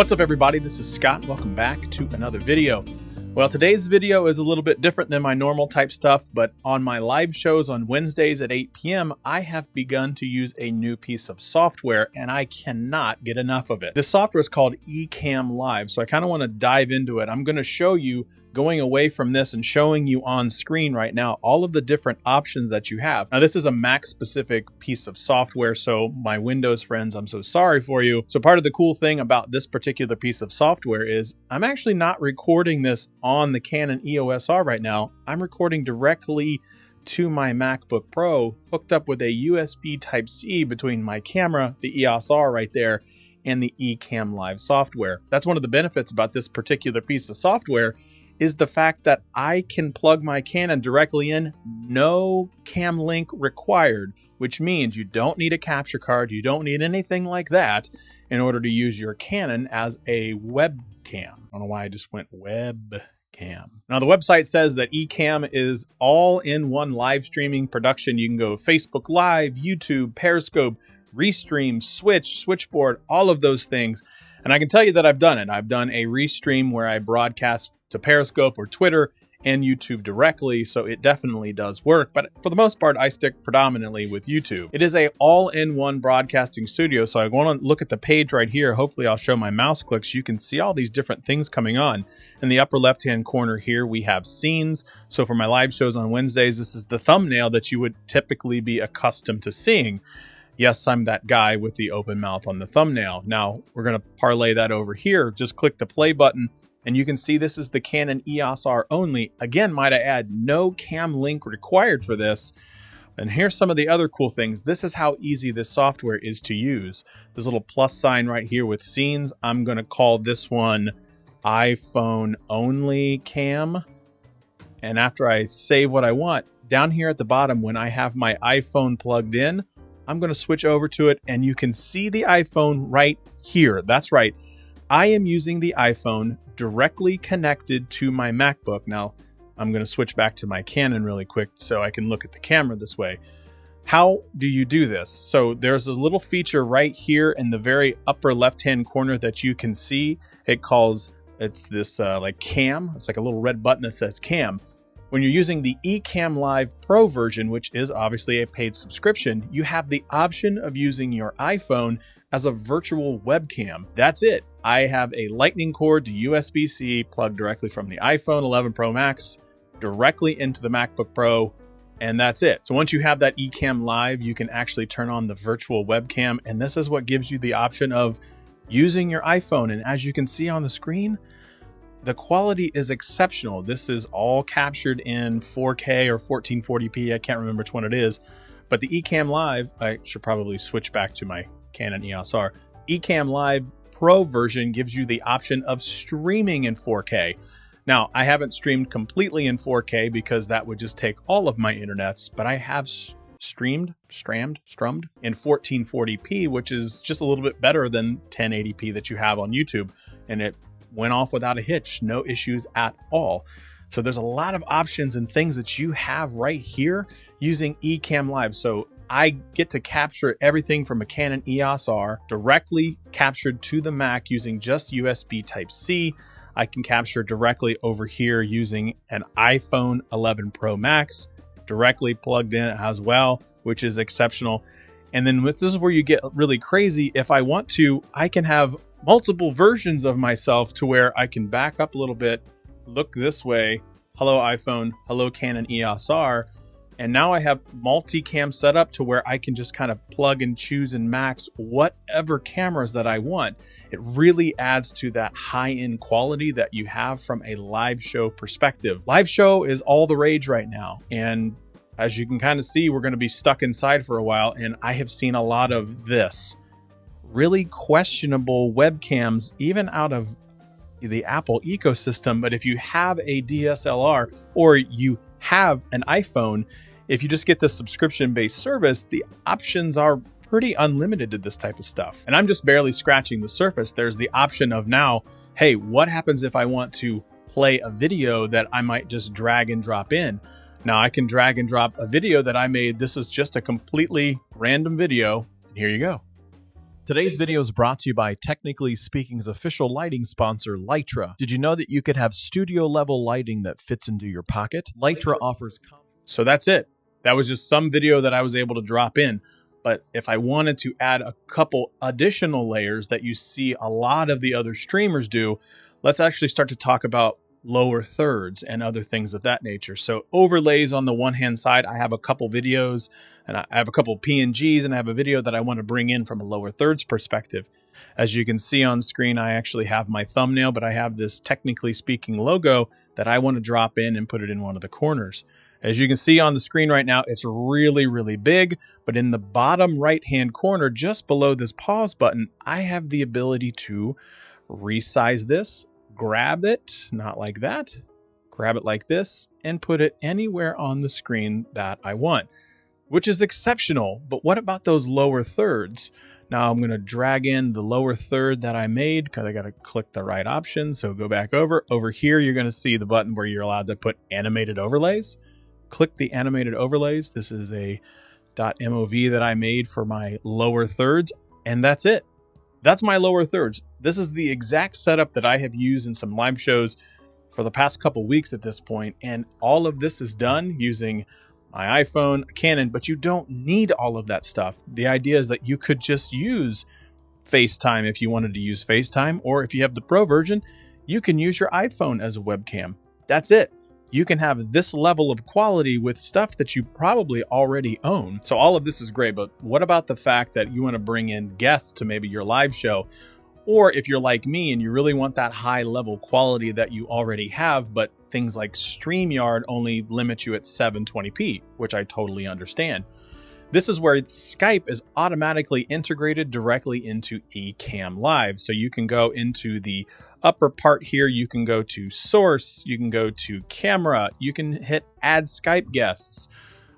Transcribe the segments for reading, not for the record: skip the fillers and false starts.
What's up, everybody? This is Scott. Welcome back to another video. Well, today's video is a little bit different than my normal type stuff, but on my live shows on Wednesdays at 8 p.m., I have begun to use a new piece of software, and I cannot get enough of it. This software is called ECamm Live, so I kind of want to dive into it. I'm going to show you, going away from this and showing you on screen right now, all of the different options that you have. Now, this is a Mac-specific piece of software, so my Windows friends, I'm so sorry for you. So part of the cool thing about this particular piece of software is I'm actually not recording this on the Canon EOS R right now. I'm recording directly to my MacBook Pro, hooked up with a USB Type-C between my camera, the EOS R right there, and the ECamm Live software. That's one of the benefits about this particular piece of software, is the fact that I can plug my Canon directly in, no cam link required, which means you don't need a capture card, you don't need anything like that in order to use your Canon as a webcam. I don't know why I just went webcam. Now, the website says that ECamm is all-in-one live streaming production. You can go Facebook Live, YouTube, Periscope, Restream, Switch, Switchboard, all of those things. And I can tell you that I've done it. I've done a Restream where I broadcast to Periscope or Twitter and YouTube directly, so it definitely does work. But for the most part, I stick predominantly with YouTube. It is a all-in-one broadcasting studio, so I want to look at the page right here. Hopefully I'll show my mouse clicks. You can see all these different things coming on. In the upper left-hand corner here, we have scenes. So for my live shows on Wednesdays, this is the thumbnail that you would typically be accustomed to seeing. Yes, I'm that guy with the open mouth on the thumbnail. Now, we're going to parlay that over here. Just click the play button, and you can see this is the Canon EOS R only. Again, might I add, no cam link required for this. And here's some of the other cool things. This is how easy this software is to use. This little plus sign right here with scenes. I'm going to call this one iPhone only cam. And after I save what I want, down here at the bottom, when I have my iPhone plugged in, I'm going to switch over to it, and you can see the iPhone right here. That's right. I am using the iPhone directly connected to my MacBook. Now, I'm going to switch back to my Canon really quick so I can look at the camera this way. How do you do this? So there's a little feature right here in the very upper left-hand corner that you can see. It's this like cam. It's like a little red button that says cam. When you're using the ECamm Live Pro version, which is obviously a paid subscription, you have the option of using your iPhone as a virtual webcam. That's it. I have a lightning cord to USB-C plugged directly from the iPhone 11 Pro Max directly into the MacBook Pro, and that's it. So once you have that ECamm Live, you can actually turn on the virtual webcam, and this is what gives you the option of using your iPhone. And as you can see on the screen, the quality is exceptional. This is all captured in 4K or 1440p. I can't remember which one it is, but the ECamm Live, I should probably switch back to my Canon EOS R. ECamm Live Pro version gives you the option of streaming in 4K. Now, I haven't streamed completely in 4K because that would just take all of my internets, but I have strummed in 1440p, which is just a little bit better than 1080p that you have on YouTube, and it went off without a hitch, no issues at all. So there's a lot of options and things that you have right here using ECamm Live. So I get to capture everything from a Canon EOS R directly captured to the Mac using just USB Type-C. I can capture directly over here using an iPhone 11 Pro Max directly plugged in as well, which is exceptional. And then this is where you get really crazy. If I want to, I can have multiple versions of myself to where I can back up a little bit, look this way, hello iPhone, hello Canon EOS R, and now I have multicam set up to where I can just kind of plug and choose and max whatever cameras that I want. It really adds to that high-end quality that you have from a live show perspective. Live show is all the rage right now, and as you can kind of see, we're going to be stuck inside for a while, and I have seen a lot of this. Really questionable webcams, even out of the Apple ecosystem. But if you have a DSLR or you have an iPhone, if you just get the subscription-based service, the options are pretty unlimited to this type of stuff. And I'm just barely scratching the surface. There's the option of now, hey, what happens if I want to play a video that I might just drag and drop in? Now I can drag and drop a video that I made. This is just a completely random video. And here you go. Today's video is brought to you by Technically Speaking's official lighting sponsor, Lytra. Did you know that you could have studio level lighting that fits into your pocket? Lytra offers... So that's it. That was just some video that I was able to drop in. But if I wanted to add a couple additional layers that you see a lot of the other streamers do, let's actually start to talk about lower thirds and other things of that nature. So overlays on the one hand side, I have a couple videos and I have a couple PNGs and I have a video that I want to bring in from a lower thirds perspective. As you can see on screen, I actually have my thumbnail, but I have this Technically Speaking logo that I want to drop in and put it in one of the corners. As you can see on the screen right now, it's really, really big, but in the bottom right-hand corner, just below this pause button, I have the ability to resize this, grab it, not like that, grab it like this, and put it anywhere on the screen that I want, which is exceptional. But what about those lower thirds? Now I'm going to drag in the lower third that I made because I got to click the right option. So go back over. Over here, you're going to see the button where you're allowed to put animated overlays. Click the animated overlays. This is a .mov that I made for my lower thirds, and that's it. That's my lower thirds. This is the exact setup that I have used in some live shows for the past couple weeks at this point, and all of this is done using my iPhone, a Canon, but you don't need all of that stuff. The idea is that you could just use FaceTime if you wanted to use FaceTime, or if you have the Pro version, you can use your iPhone as a webcam. That's it. You can have this level of quality with stuff that you probably already own. So all of this is great, but what about the fact that you want to bring in guests to maybe your live show? Or if you're like me and you really want that high level quality that you already have, but things like StreamYard only limit you at 720p, which I totally understand. This is where Skype is automatically integrated directly into ECamm Live. So you can go into the upper part here, you can go to source, you can go to camera, you can hit add Skype guests.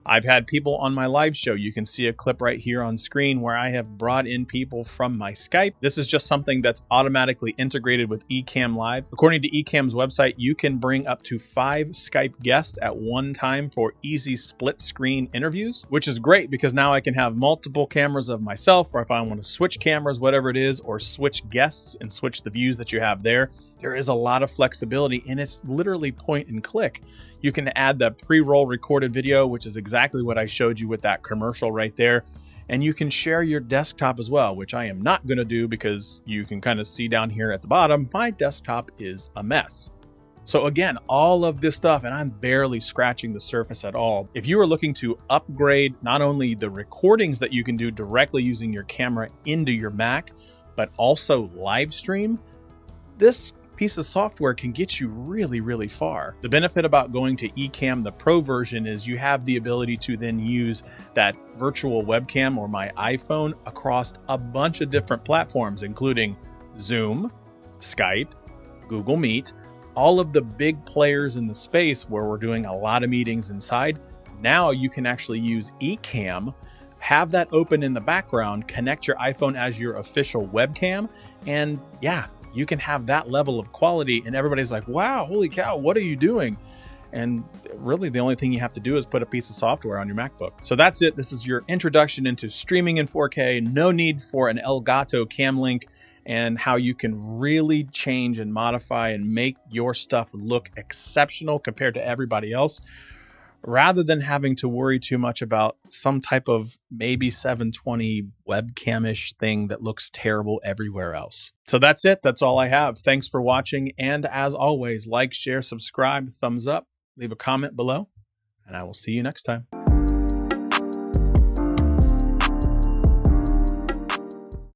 I've had people on my live show. You can see a clip right here on screen where I have brought in people from my Skype. This is just something that's automatically integrated with ECamm Live. According to ECamm's website, you can bring up to 5 Skype guests at one time for easy split screen interviews, which is great because now I can have multiple cameras of myself, or if I want to switch cameras, whatever it is, or switch guests and switch the views that you have there. There is a lot of flexibility and it's literally point and click. You can add the pre-roll recorded video, which is exactly what I showed you with that commercial right there. And you can share your desktop as well, which I am not going to do because you can kind of see down here at the bottom, my desktop is a mess. So again, all of this stuff, and I'm barely scratching the surface at all. If you are looking to upgrade not only the recordings that you can do directly using your camera into your Mac, but also live stream, this piece of software can get you really, really far. The benefit about going to ECamm, the Pro version, is you have the ability to then use that virtual webcam or my iPhone across a bunch of different platforms, including Zoom, Skype, Google Meet, all of the big players in the space where we're doing a lot of meetings inside. Now you can actually use ECamm, have that open in the background, connect your iPhone as your official webcam, and yeah, you can have that level of quality and everybody's like, wow, holy cow, what are you doing? And really the only thing you have to do is put a piece of software on your MacBook. So that's it. This is your introduction into streaming in 4K, no need for an Elgato cam link, and how you can really change and modify and make your stuff look exceptional compared to everybody else, rather than having to worry too much about some type of maybe 720 webcam-ish thing that looks terrible everywhere else. So that's it. That's all I have. Thanks for watching. And as always, like, share, subscribe, thumbs up, leave a comment below, and I will see you next time.